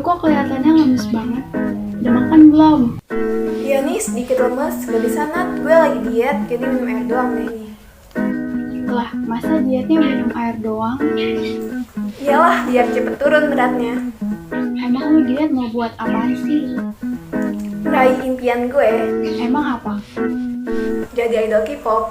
kok kelihatannya lemes banget. Udah makan belum? Iya nih, sedikit lemes, gak bisa Nat. Gue lagi diet, jadi minum air doang deh nih. Lah, masa dietnya minum air doang? Iyalah, biar cepet turun beratnya. Emang lu diet mau buat apaan sih? Raih impian gue, Emang apa? jadi idol K-pop.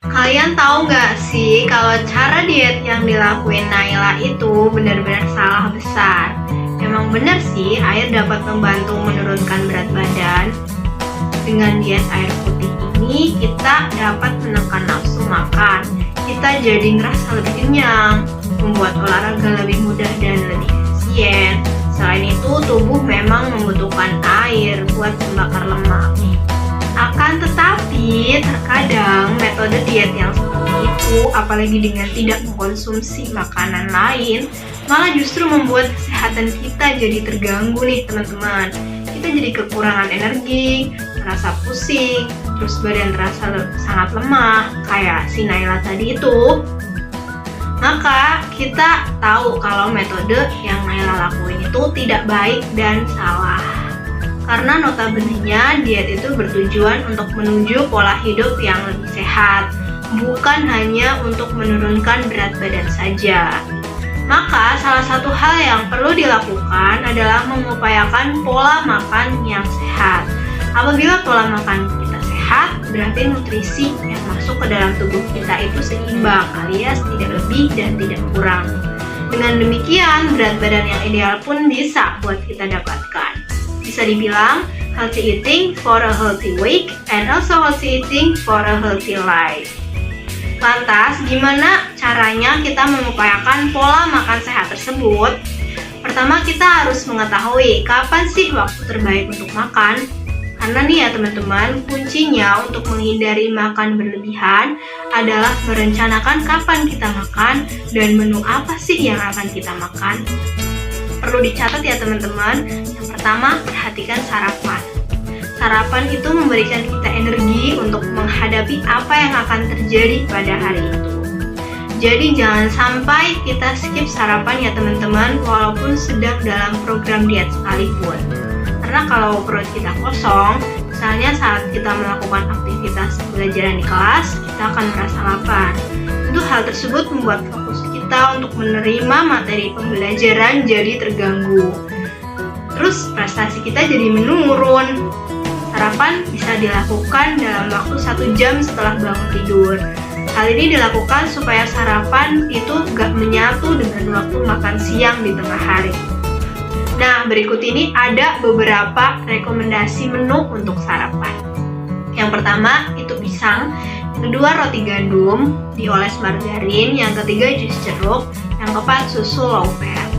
Kalian tahu nggak sih kalau cara diet yang dilakuin Naila itu benar-benar salah besar? Emang benar sih air dapat membantu menurunkan berat badan. Dengan diet air putih ini kita dapat menekan nafsu makan. Kita jadi ngerasa lebih kenyang, membuat olahraga lebih mudah dan lebih efisien. Selain itu tubuh memang membutuhkan air buat membakar lemak. Akan tetapi, terkadang metode diet yang seperti itu, apalagi dengan tidak mengkonsumsi makanan lain, malah justru membuat kesehatan kita jadi terganggu nih teman-teman. Kita jadi kekurangan energi, merasa pusing, terus badan terasa sangat lemah, kayak si Naila tadi itu. Maka kita tahu kalau metode yang Naila lakuin itu tidak baik dan salah. Karena notabene-nya diet itu bertujuan untuk menuju pola hidup yang lebih sehat, bukan hanya untuk menurunkan berat badan saja. Maka salah satu hal yang perlu dilakukan adalah mengupayakan pola makan yang sehat. Apabila pola makan kita sehat, berarti nutrisi yang masuk ke dalam tubuh kita itu seimbang, alias tidak lebih dan tidak kurang. Dengan demikian, berat badan yang ideal pun bisa buat kita dapatkan. Bisa dibilang healthy eating for a healthy weight and also healthy eating for a healthy life. Lantas, gimana caranya kita mengupayakan pola makan sehat tersebut? Pertama, kita harus mengetahui kapan sih waktu terbaik untuk makan. Karena nih ya teman-teman, kuncinya untuk menghindari makan berlebihan adalah merencanakan kapan kita makan dan menu apa sih yang akan kita makan. Perlu dicatat ya teman-teman. Yang pertama, perhatikan sarapan. Sarapan itu memberikan kita energi untuk menghadapi apa yang akan terjadi pada hari itu. Jadi jangan sampai kita skip sarapan ya teman-teman, walaupun sedang dalam program diet sekalipun. Karena kalau perut kita kosong, misalnya saat kita melakukan aktivitas pembelajaran di kelas, kita akan merasa lapar. Tentu hal tersebut membuat fokus kita untuk menerima materi pembelajaran jadi terganggu. Terus prestasi kita jadi menurun. Sarapan bisa dilakukan dalam waktu 1 jam setelah bangun tidur. Hal ini dilakukan supaya sarapan itu gak menyatu dengan waktu makan siang di tengah hari. Nah, berikut ini ada beberapa rekomendasi menu untuk sarapan. Yang pertama itu pisang, yang kedua roti gandum, dioles margarin, yang ketiga jus jeruk, yang keempat susu low fat.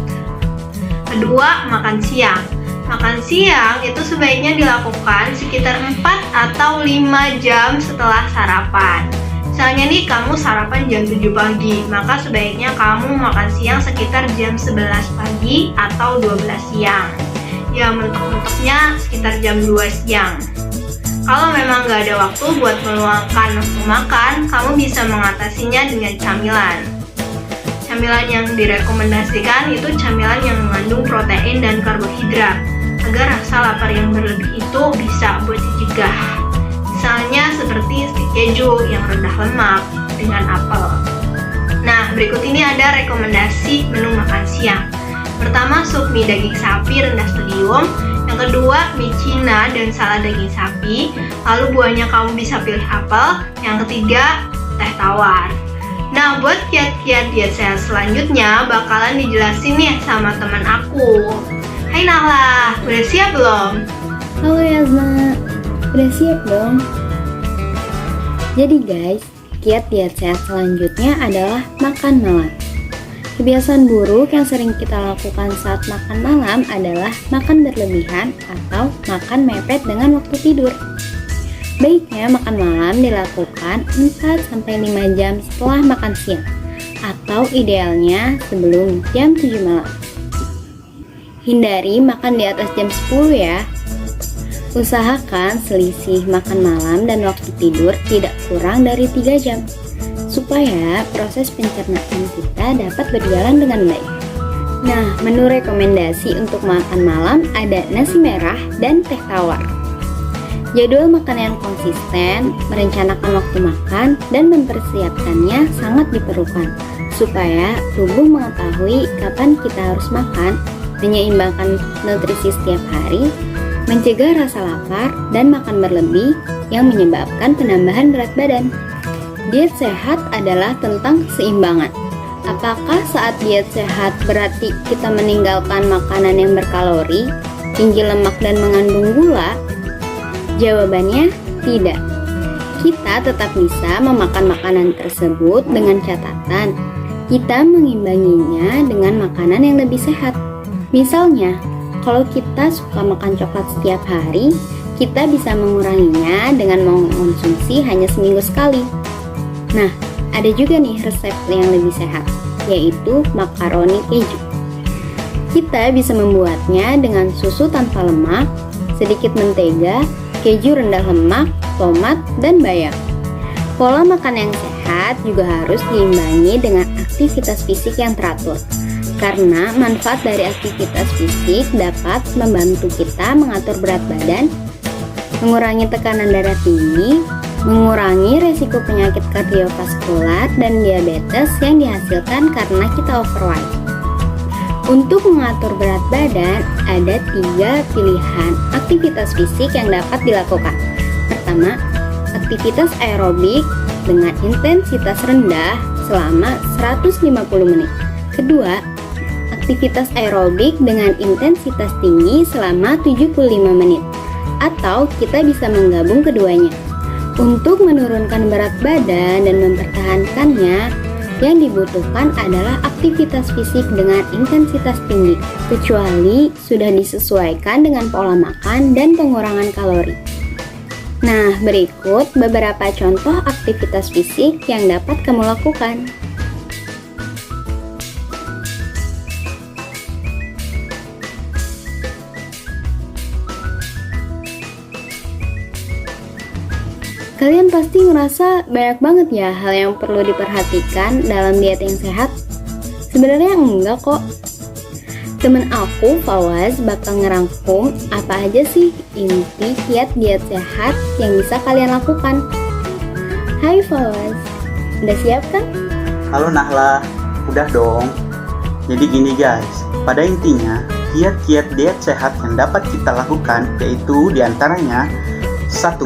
Kedua, makan siang. Makan siang itu sebaiknya dilakukan sekitar 4 atau 5 jam setelah sarapan. Misalnya nih kamu sarapan jam 7 pagi, maka sebaiknya kamu makan siang sekitar jam 11 pagi atau 12 siang. Ya mentok-mentoknya sekitar jam 2 siang. Kalau memang gak ada waktu buat meluangkan waktu makan, kamu bisa mengatasinya dengan camilan. Camilan yang direkomendasikan itu camilan yang mengandung protein dan karbohidrat, agar rasa lapar yang berlebih itu bisa buat dicegah. Misalnya seperti stik keju yang rendah lemak dengan apel. Nah, berikut ini ada rekomendasi menu makan siang. Pertama, sup mie daging sapi rendah sodium. Yang kedua, mie Cina dan salad daging sapi. Lalu buahnya kamu bisa pilih apel. Yang ketiga, teh tawar. Nah, buat kiat-kiat diet sehat selanjutnya bakalan dijelasin nih sama teman aku. Hai Nahla, udah siap belum? Halo Yazna, udah siap dong? Jadi guys, kiat diet sehat selanjutnya adalah makan malam. Kebiasaan buruk yang sering kita lakukan saat makan malam adalah makan berlebihan atau makan mepet dengan waktu tidur. Baiknya makan malam dilakukan 4-5 jam setelah makan siang, atau idealnya sebelum jam 7 malam. Hindari makan di atas jam 10 ya. Usahakan selisih makan malam dan waktu tidur tidak kurang dari 3 jam, supaya proses pencernaan kita dapat berjalan dengan baik. Nah, menu rekomendasi untuk makan malam ada nasi merah dan teh tawar. Jadwal makan yang konsisten, merencanakan waktu makan, dan mempersiapkannya sangat diperlukan supaya tubuh mengetahui kapan kita harus makan, menyeimbangkan nutrisi setiap hari, mencegah rasa lapar, dan makan berlebih yang menyebabkan penambahan berat badan. Diet sehat adalah tentang keseimbangan. Apakah saat diet sehat berarti kita meninggalkan makanan yang berkalori, tinggi lemak, dan mengandung gula? Jawabannya tidak. Kita tetap bisa memakan makanan tersebut dengan catatan kita mengimbanginya dengan makanan yang lebih sehat. Misalnya, kalau kita suka makan coklat setiap hari, kita bisa menguranginya dengan mengonsumsi hanya seminggu sekali. Nah, ada juga nih resep yang lebih sehat, yaitu makaroni keju. Kita bisa membuatnya dengan susu tanpa lemak, sedikit mentega, keju rendah lemak, tomat, dan bayam. Pola makan yang sehat juga harus diimbangi dengan aktivitas fisik yang teratur, karena manfaat dari aktivitas fisik dapat membantu kita mengatur berat badan, mengurangi tekanan darah tinggi, mengurangi resiko penyakit kardiovaskular dan diabetes yang dihasilkan karena kita overweight. Untuk mengatur berat badan, ada 3 pilihan aktivitas fisik yang dapat dilakukan. Pertama, aktivitas aerobik dengan intensitas rendah selama 150 menit. Kedua, aktivitas aerobik dengan intensitas tinggi selama 75 menit. Atau kita bisa menggabung keduanya. Untuk menurunkan berat badan dan mempertahankannya, yang dibutuhkan adalah aktivitas fisik dengan intensitas tinggi, kecuali sudah disesuaikan dengan pola makan dan pengurangan kalori. Nah, berikut beberapa contoh aktivitas fisik yang dapat kamu lakukan. Kalian pasti ngerasa banyak banget ya hal yang perlu diperhatikan dalam diet yang sehat. Sebenarnya enggak kok. Temen aku, Fawaz, bakal ngerangkum apa aja sih inti kiat diet sehat yang bisa kalian lakukan. Hai Fawaz, udah siap kan? Halo Nahla, udah dong. Jadi gini guys, pada intinya kiat-kiat diet sehat yang dapat kita lakukan yaitu diantaranya 1.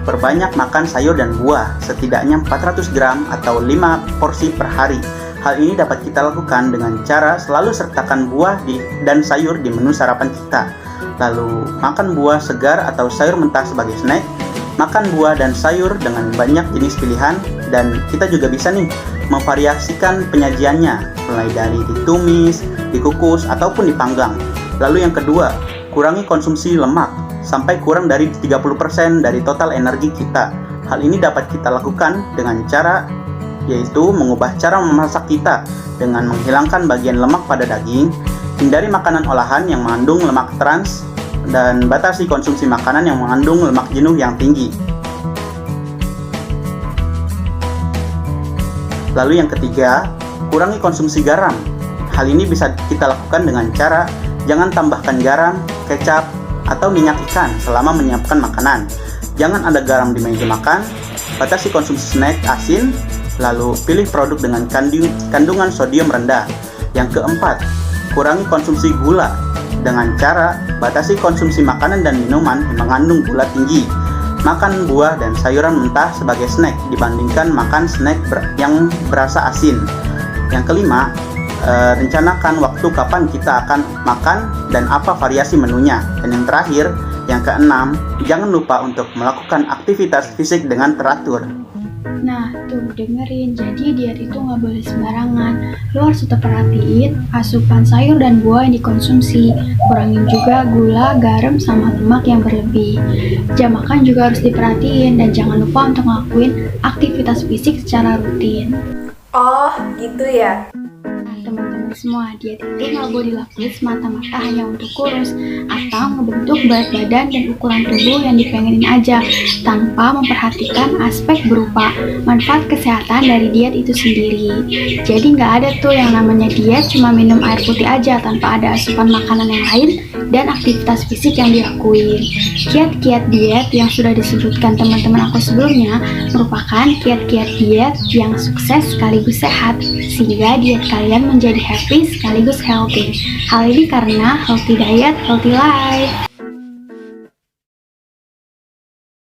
Perbanyak makan sayur dan buah, setidaknya 400 gram atau 5 porsi per hari. Hal ini dapat kita lakukan dengan cara selalu sertakan buah dan sayur di menu sarapan kita. Lalu, makan buah segar atau sayur mentah sebagai snack, makan buah dan sayur dengan banyak jenis pilihan, dan kita juga bisa nih memvariasikan penyajiannya, mulai dari ditumis, dikukus, ataupun dipanggang. Lalu yang kedua, kurangi konsumsi lemak sampai kurang dari 30% dari total energi kita. Hal ini dapat kita lakukan dengan cara yaitu mengubah cara memasak kita dengan menghilangkan bagian lemak pada daging, hindari makanan olahan yang mengandung lemak trans, dan batasi konsumsi makanan yang mengandung lemak jenuh yang tinggi. Lalu yang ketiga, kurangi konsumsi garam. Hal ini bisa kita lakukan dengan cara jangan tambahkan garam, kecap, atau minyak ikan selama menyiapkan makanan. Jangan ada garam di meja makan, batasi konsumsi snack asin, lalu pilih produk dengan kandungan sodium rendah. Yang keempat, kurangi konsumsi gula dengan cara batasi konsumsi makanan dan minuman yang mengandung gula tinggi. Makan buah dan sayuran mentah sebagai snack dibandingkan makan snack yang berasa asin. Yang kelima, rencanakan waktu kapan kita akan makan dan apa variasi menunya. Dan yang terakhir, yang keenam, jangan lupa untuk melakukan aktivitas fisik dengan teratur. Nah, tuh dengerin, jadi diet itu nggak boleh sembarangan. Lo harus tetap perhatiin asupan sayur dan buah yang dikonsumsi. Kurangin juga gula, garam, sama lemak yang berlebih. Jam makan juga harus diperhatiin, dan jangan lupa untuk ngelakuin aktivitas fisik secara rutin. Oh, gitu ya. Nah, teman-teman semua, diet itu nggak boleh dilakuin semata-mata hanya untuk kurus atau ngebentuk berat badan dan ukuran tubuh yang dipengenin aja, tanpa memperhatikan aspek berupa manfaat kesehatan dari diet itu sendiri. Jadi nggak ada tuh yang namanya diet cuma minum air putih aja tanpa ada asupan makanan yang lain dan aktivitas fisik yang dilakuin. Kiat-kiat diet yang sudah disebutkan teman-teman aku sebelumnya merupakan kiat-kiat diet yang sukses sekaligus sehat, sehingga diet kalian menjadi happy sekaligus healthy. Hal ini karena healthy diet, healthy life.